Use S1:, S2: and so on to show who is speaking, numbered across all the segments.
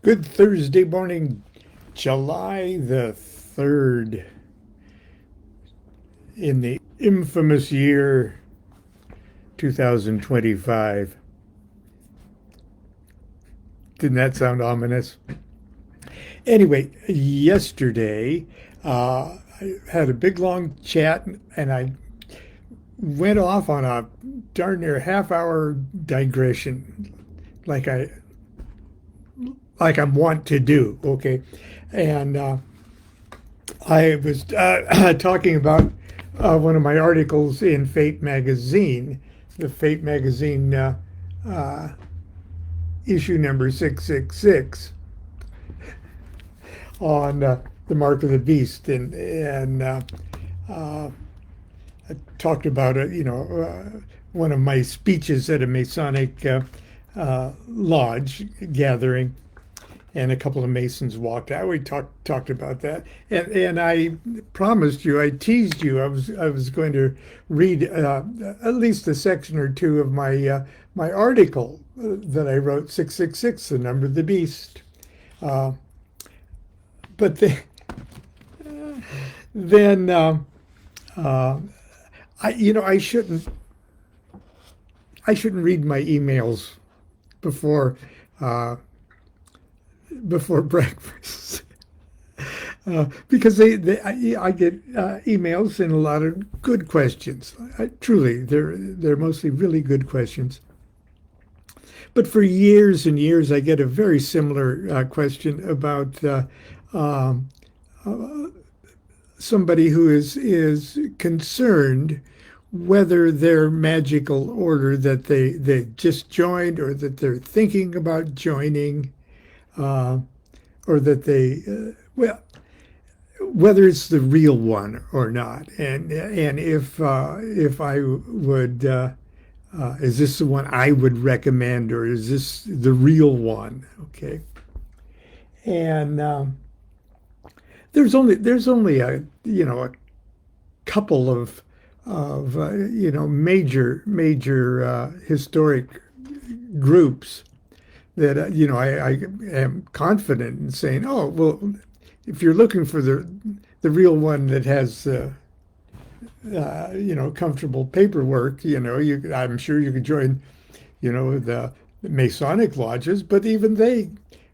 S1: Good Thursday morning, July the 3rd, in the infamous year 2025. Didn't that sound ominous? Anyway, yesterday, I had a big long chat and I went off on a darn near half-hour digression like I like I'm wont to do, okay? And I was talking about one of my articles in Fate magazine, the Fate magazine uh, issue number 666 on the mark of the beast, and I talked about it, one of my speeches at a Masonic lodge gathering, and a couple of Masons walked out. We talked about that, and I promised you, I teased you, I was going to read at least a section or two of my article that I wrote, 666, the number of the beast. But then I shouldn't read my emails before before breakfast. Because I get emails and a lot of good questions. Truly, they're mostly really good questions. But for years and years, I get a very similar question about um, uh, somebody who is concerned whether their magical order that they just joined, or that they're thinking about joining, uh, or that well, whether it's the real one or not, and if I would, is this the one I would recommend, or is this the real one? Okay, and there's only a couple of major historic groups that I am confident in saying, oh well, if you're looking for the real one that has comfortable paperwork, I'm sure you could join the Masonic lodges, but even they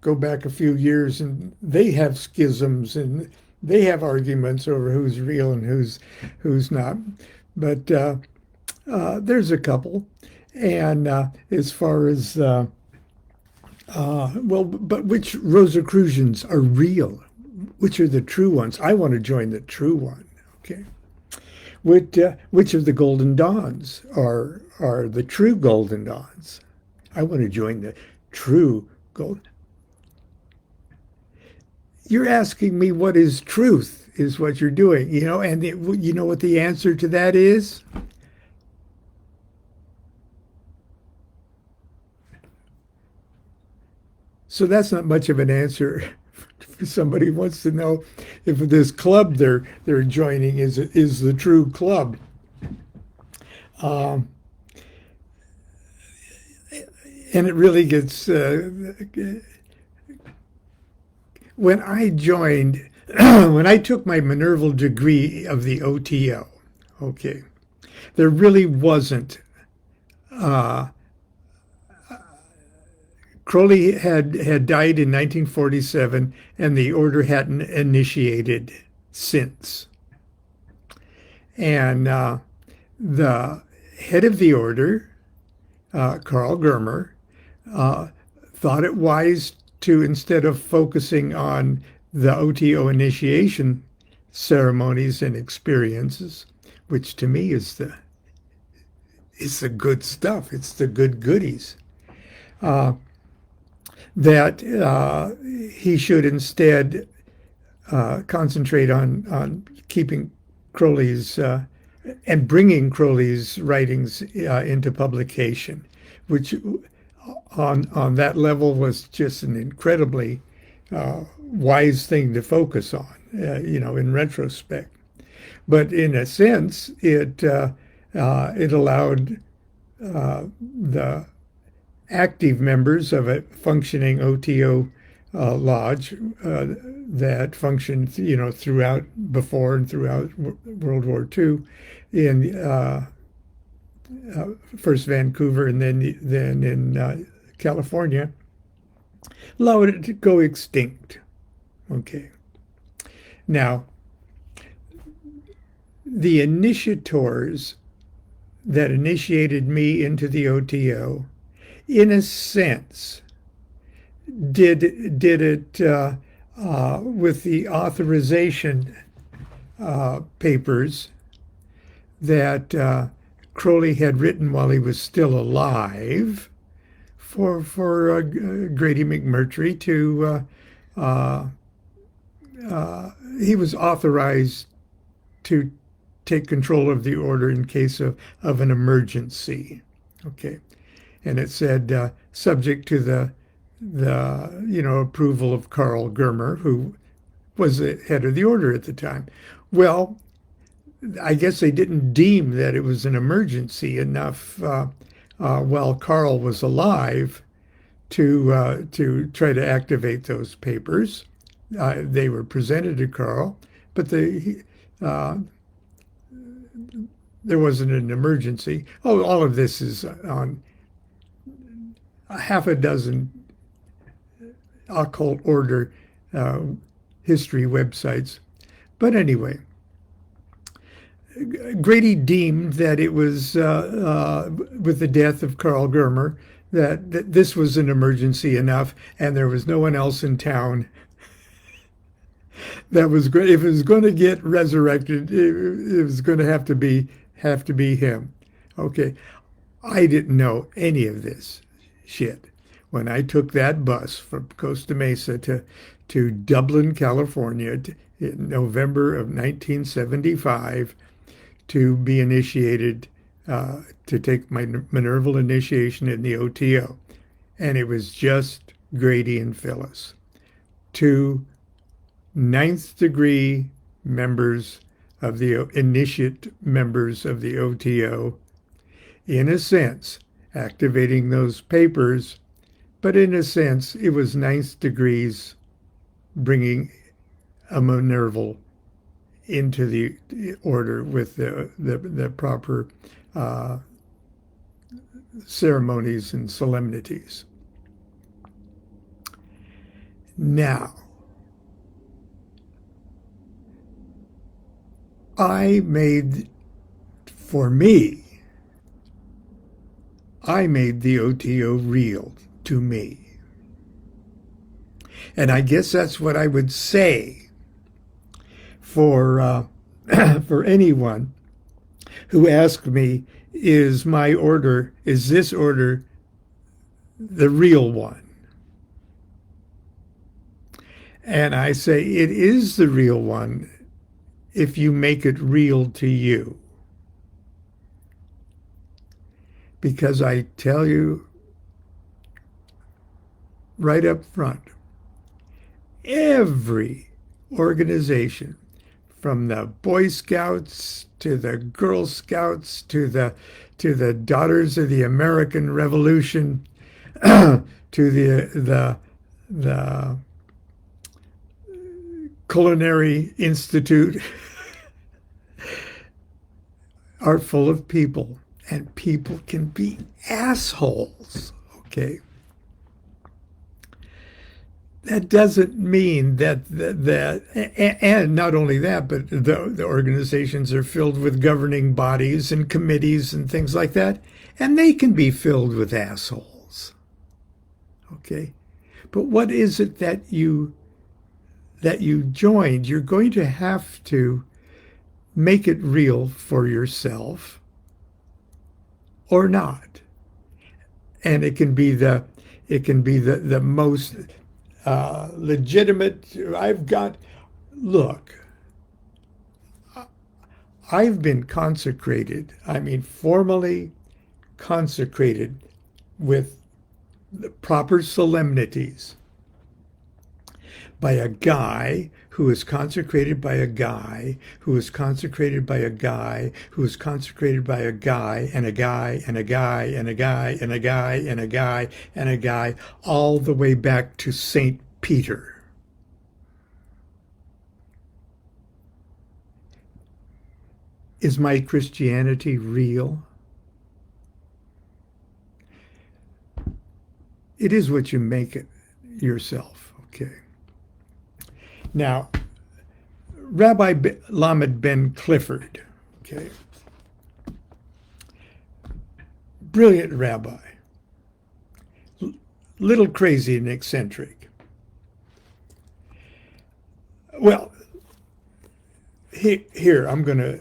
S1: go back a few years and they have schisms and they have arguments over who's real and who's not. But there's a couple, and as far as well, but which Rosicrucians are real? Which are the true ones? I want to join the true one. Okay. Which of the Golden Dawns are the true Golden Dawns? I want to join the true gold. You're asking me what is truth, is what you're doing, and you know what the answer to that is? So that's not much of an answer. If somebody who wants to know if this club they're joining is the true club. Um, and it really gets when I joined, when I took my Minerval degree of the OTO, okay, there really wasn't. Uh, Crowley had died in 1947, and the order hadn't initiated since. And the head of the order, Carl Germer, uh, thought it wise to, instead of focusing on the OTO initiation ceremonies and experiences, which to me is the good stuff. It's the good goodies. Uh, that he should instead concentrate on keeping Crowley's and bringing Crowley's writings into publication, which on that level was just an incredibly wise thing to focus on, in retrospect. But in a sense, it allowed the active members of a functioning OTO lodge that functioned, throughout before and throughout World War II in first Vancouver and then in California, allowed it to go extinct. Okay. Now, the initiators that initiated me into the OTO, in a sense, did it with the authorization papers that Crowley had written while he was still alive for Grady McMurtry to he was authorized to take control of the order in case of an emergency. Okay. And it said subject to the approval of Carl Germer, who was the head of the order at the time. Well, I guess they didn't deem that it was an emergency enough while Carl was alive to try to activate those papers. They were presented to Carl, but there wasn't an emergency. Oh, all of this is on half a dozen occult order history websites. But anyway, Grady deemed that it was with the death of Carl Germer that this was an emergency enough, and there was no one else in town that was great. If it was going to get resurrected, it was going to have to be him. Okay, I didn't know any of this shit when I took that bus from Costa Mesa to Dublin, California, in November of 1975 to be initiated, to take my Minerval initiation in the OTO. And it was just Grady and Phyllis, two ninth degree members of the initiate members of the OTO, in a sense, activating those papers, but in a sense, it was ninth degrees bringing a Minerval into the order with the proper ceremonies and solemnities. Now, I made the OTO real to me. And I guess that's what I would say for for anyone who asked me, is this order the real one? And I say it is the real one if you make it real to you. Because I tell you right up front, every organization, from the Boy Scouts to the Girl Scouts to the Daughters of the American Revolution to the Culinary Institute are full of people, and people can be assholes, okay? That doesn't mean that and not only that, but the organizations are filled with governing bodies and committees and things like that, and they can be filled with assholes, okay? But what is it that you joined? You're going to have to make it real for yourself or not. And it can be the most legitimate. Look, I've been consecrated, formally consecrated with the proper solemnities by a guy who is consecrated by a guy who is consecrated by a guy who is consecrated by a guy and a guy and a guy and a guy and a guy and a guy and a guy, all the way back to Saint Peter. Is my Christianity real? It is what you make it yourself, okay? Now, Rabbi Lamed Ben Clifford, okay, brilliant rabbi, little crazy and eccentric. Well, here I'm going to.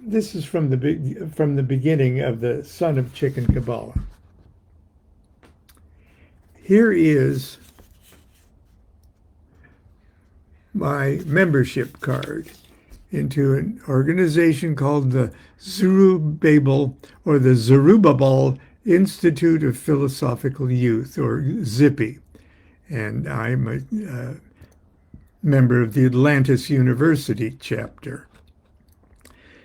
S1: This is from the beginning of the Son of Chicken Kabbalah. Here is my membership card into an organization called the Zerubbabel or the Zerubbabel Institute of Philosophical Youth, or ZIPPY. And I'm a member of the Atlantis University chapter.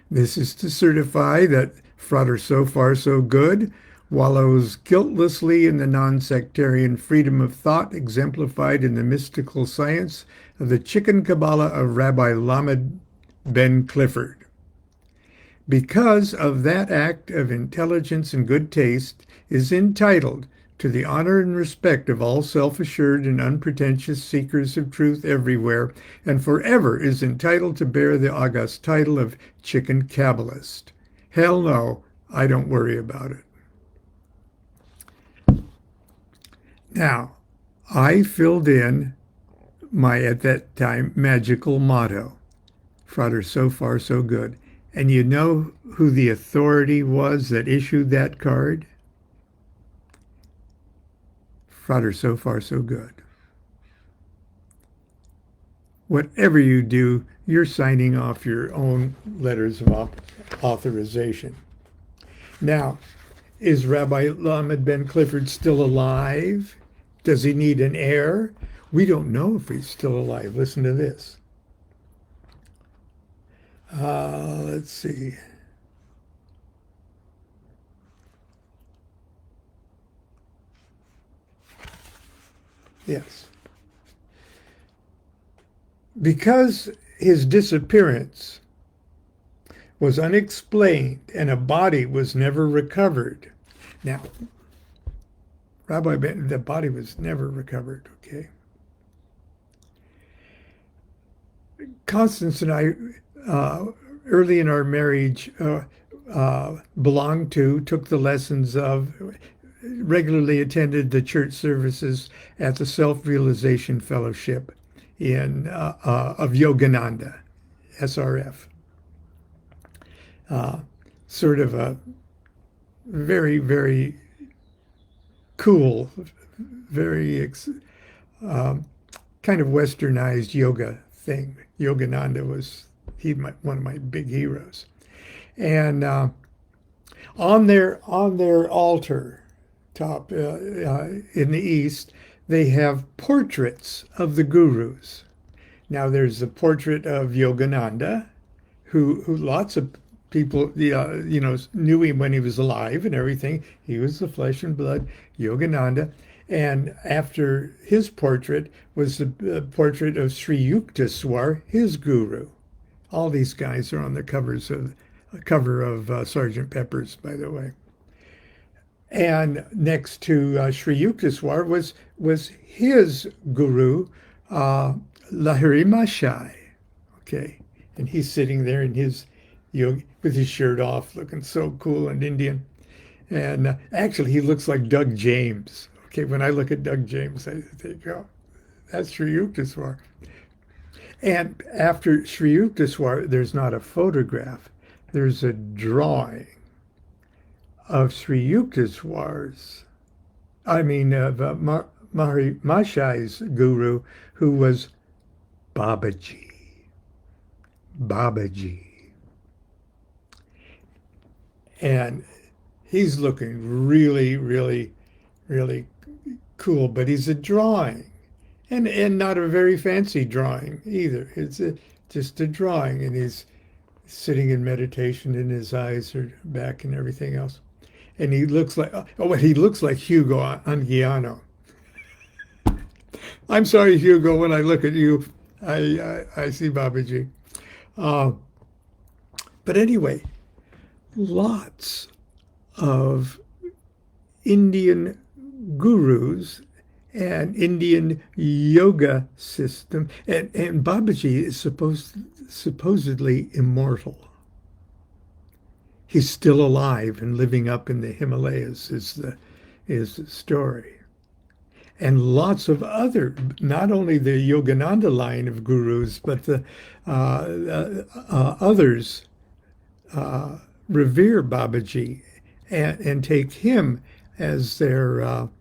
S1: This is to certify that Frater So Far So Good wallows guiltlessly in the non-sectarian freedom of thought exemplified in the mystical science of the Chicken Kabbalah of Rabbi Lamed Ben Clifford. Because of that act of intelligence and good taste, is entitled to the honor and respect of all self-assured and unpretentious seekers of truth everywhere, and forever is entitled to bear the august title of Chicken Kabbalist. Hell no, I don't worry about it. Now, I filled in my, at that time, magical motto, Frater So Far So Good. And you know who the authority was that issued that card? Frater So Far So Good. Whatever you do, you're signing off your own letters of authorization. Now, is Rabbi Lamed Ben Clifford still alive? Does he need an heir? We don't know if he's still alive. Listen to this. Let's see. Yes. Because his disappearance was unexplained and a body was never recovered. Now, Rabbi Ben, the body was never recovered, okay? Constance and I, early in our marriage, belonged to, took the lessons of, regularly attended the church services at the Self-Realization Fellowship of Yogananda, SRF. Sort of a very, very cool, very kind of westernized yoga thing. Yogananda was one of my big heroes. And on their altar top in the east, they have portraits of the gurus. Now there's the portrait of Yogananda, who lots of people knew him when he was alive and everything. He was the flesh and blood Yogananda. And after his portrait was the portrait of Sri Yukteswar, his guru. All these guys are on the cover of Sgt. Pepper's, by the way. And next to Sri Yukteswar was his guru, Lahiri Mashai. Okay, and he's sitting there in his yoga with his shirt off, looking so cool and Indian. And actually, he looks like Doug James. Okay, when I look at Doug James, I think, oh, that's Sri Yukteswar. And after Sri Yukteswar, there's not a photograph. There's a drawing of Sri Yukteswar's, Mahari Mashai's guru, who was Babaji. And he's looking really, really, really cool, but he's a drawing. And not a very fancy drawing either. It's just a drawing, and he's sitting in meditation, and his eyes are back and everything else. And he looks like, he looks like Hugo Anguiano. I'm sorry, Hugo. When I look at you, I see Babaji. Uh, but anyway, lots of Indian gurus and Indian yoga system, and Babaji is supposedly immortal. He's still alive and living up in the Himalayas is the story. And lots of other, not only the Yogananda line of gurus, but the others revere Babaji and take him as the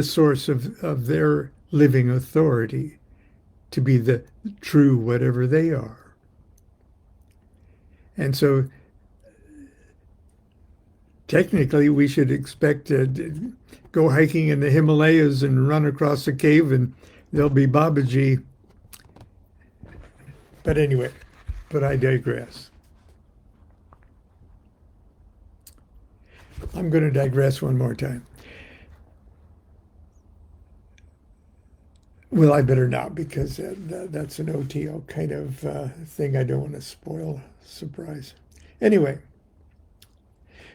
S1: source of their living authority to be the true whatever they are. And so technically we should expect to go hiking in the Himalayas and run across a cave and there'll be Babaji. But anyway, I digress. I'm going to digress one more time. Well, I better not, because that's an OTO kind of thing. I don't want to spoil a surprise. Anyway,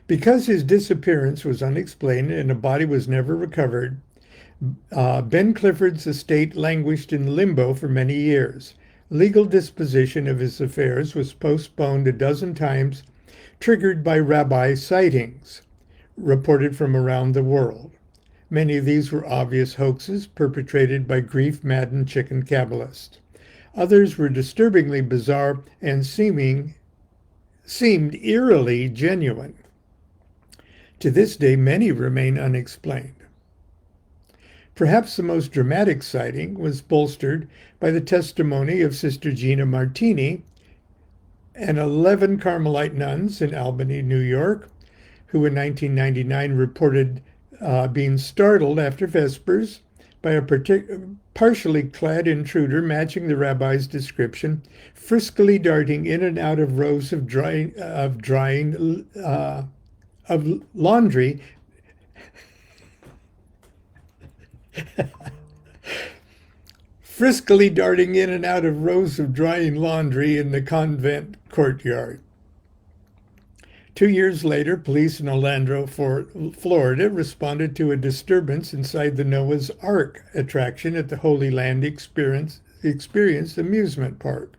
S1: because his disappearance was unexplained and a body was never recovered, Ben Clifford's estate languished in limbo for many years. Legal disposition of his affairs was postponed a dozen times, triggered by rabbi sightings reported from around the world. Many of these were obvious hoaxes perpetrated by grief-maddened chicken Kabbalists. Others were disturbingly bizarre and seemed eerily genuine. To this day, many remain unexplained. Perhaps the most dramatic sighting was bolstered by the testimony of Sister Gina Martini and 11 Carmelite nuns in Albany, New York, who in 1999 reported being startled after Vespers by a partially clad intruder matching the rabbi's description, friskily darting in and out of rows of laundry friskily darting in and out of rows of drying laundry in the convent courtyard. 2 years later, police in Orlando, Florida, responded to a disturbance inside the Noah's Ark attraction at the Holy Land Experience amusement park.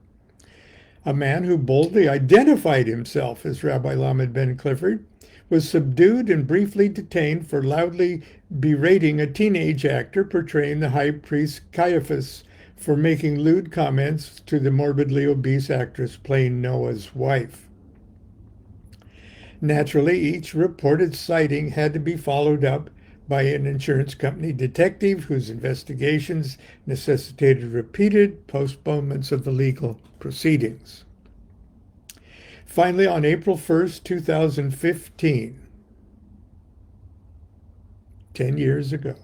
S1: A man who boldly identified himself as Rabbi Lamed Ben Clifford was subdued and briefly detained for loudly berating a teenage actor portraying the high priest Caiaphas for making lewd comments to the morbidly obese actress playing Noah's wife. Naturally, each reported sighting had to be followed up by an insurance company detective whose investigations necessitated repeated postponements of the legal proceedings. Finally, on April 1st, 2015, 10 years ago,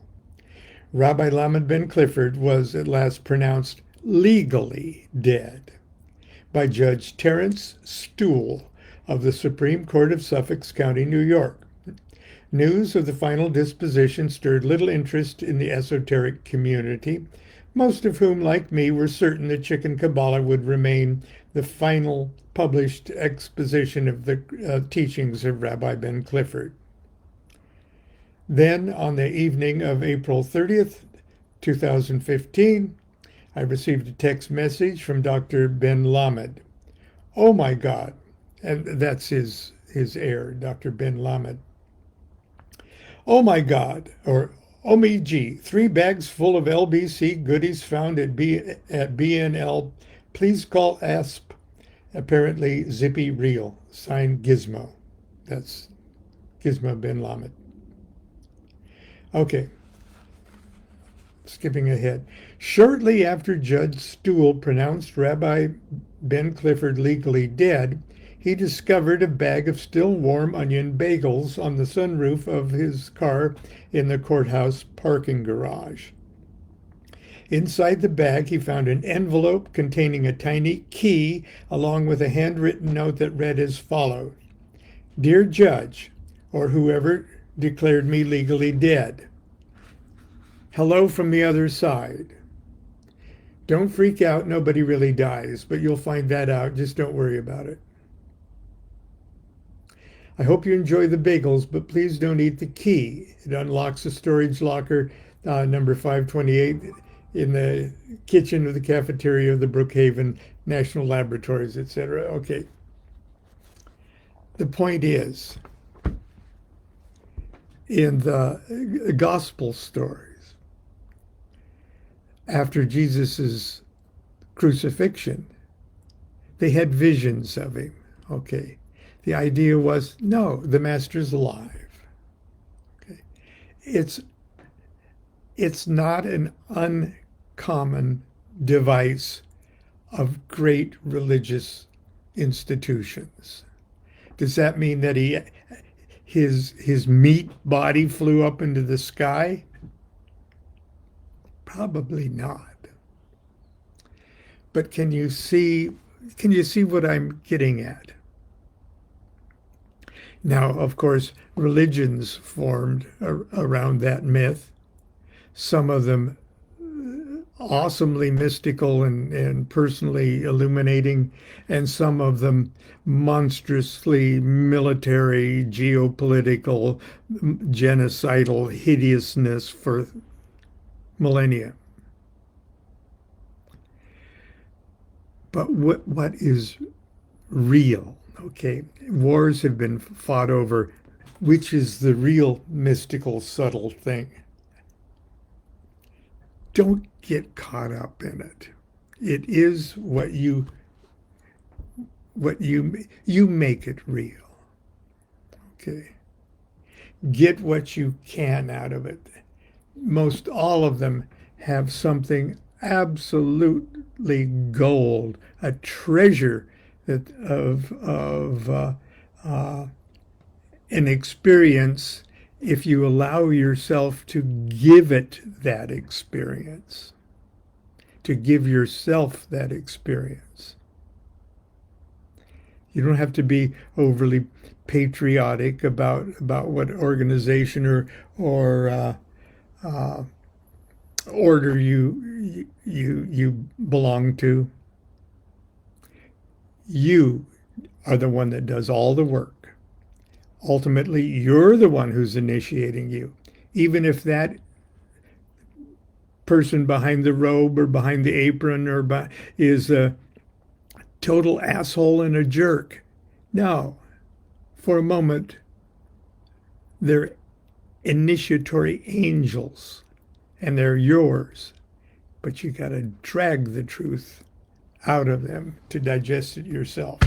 S1: Rabbi Lamed Ben Clifford was at last pronounced legally dead by Judge Terrence Stool of the Supreme Court of Suffolk County, New York. News of the final disposition stirred little interest in the esoteric community, most of whom, like me, were certain that Chicken Kabbalah would remain the final published exposition of the teachings of Rabbi Ben Clifford. Then, on the evening of April 30th, 2015, I received a text message from Dr. Ben Lamed. Oh my God. And that's his heir, Dr. Ben Lamed. Oh my God, or OMG, 3 bags full of LBC goodies found at BNL. Please call ASP. Apparently zippy real. Signed Gizmo. That's Gizmo Ben Lamed. Okay. Skipping ahead. Shortly after Judge Stool pronounced Rabbi Ben Clifford legally dead, he discovered a bag of still warm onion bagels on the sunroof of his car in the courthouse parking garage. Inside the bag, he found an envelope containing a tiny key along with a handwritten note that read as follows: Dear Judge, or whoever declared me legally dead. Hello from the other side. Don't freak out. Nobody really dies, but you'll find that out. Just don't worry about it. I hope you enjoy the bagels, but please don't eat the key. It unlocks the storage locker number 528 in the kitchen of the cafeteria of the Brookhaven National Laboratories, etc. Okay. The point is, in the gospel stories, after Jesus's crucifixion, they had visions of him. Okay. The idea was, no, the master's alive. Okay. It's not an uncommon device of great religious institutions. Does that mean that his meat body flew up into the sky? Probably not. But can you see what I'm getting at? Now, of course, religions formed around that myth, some of them awesomely mystical and personally illuminating, and some of them monstrously military, geopolitical, genocidal hideousness for millennia. But what is real? Okay, wars have been fought over which is the real mystical, subtle thing. Don't get caught up in it. It is what you make it real. Okay. Get what you can out of it. Most all of them have something absolutely gold, a treasure that of an experience if you allow yourself to give it that experience, to give yourself that experience. You don't have to be overly patriotic about what organization or order you belong to. You are the one that does all the work. Ultimately, you're the one who's initiating you. Even if that person behind the robe or behind the apron is a total asshole and a jerk. No, for a moment, they're initiatory angels and they're yours. But you got to drag the truth out of them to digest it yourself.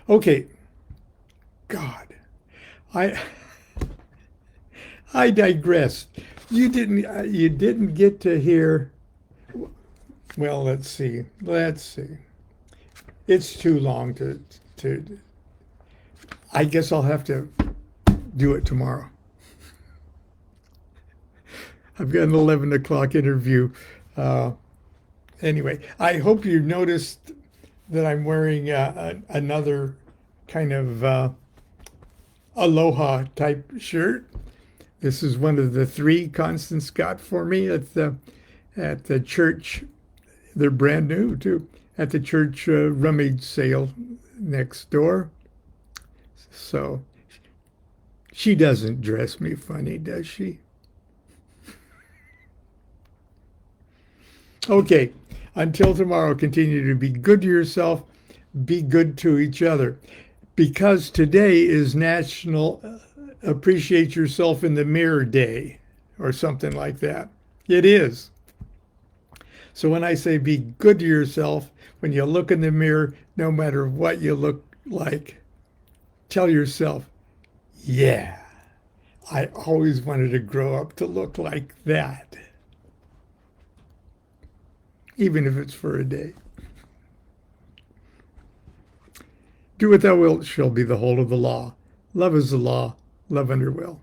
S1: Okay, God, I digressed. You didn't get to hear. Well, let's see. It's too long to. I guess I'll have to do it tomorrow. I've got an 11 o'clock interview. Anyway, I hope you noticed that I'm wearing another kind of aloha type shirt. This is one of the 3 Constance got for me at the church. They're brand new too, at the church rummage sale next door. So she doesn't dress me funny, does she? Okay, until tomorrow, continue to be good to yourself, be good to each other. Because today is National Appreciate Yourself in the Mirror Day, or something like that. It is. So when I say be good to yourself, when you look in the mirror, no matter what you look like, tell yourself, yeah, I always wanted to grow up to look like that. Even if it's for a day. Do what thou wilt shall be the whole of the law. Love is the law. Love under will.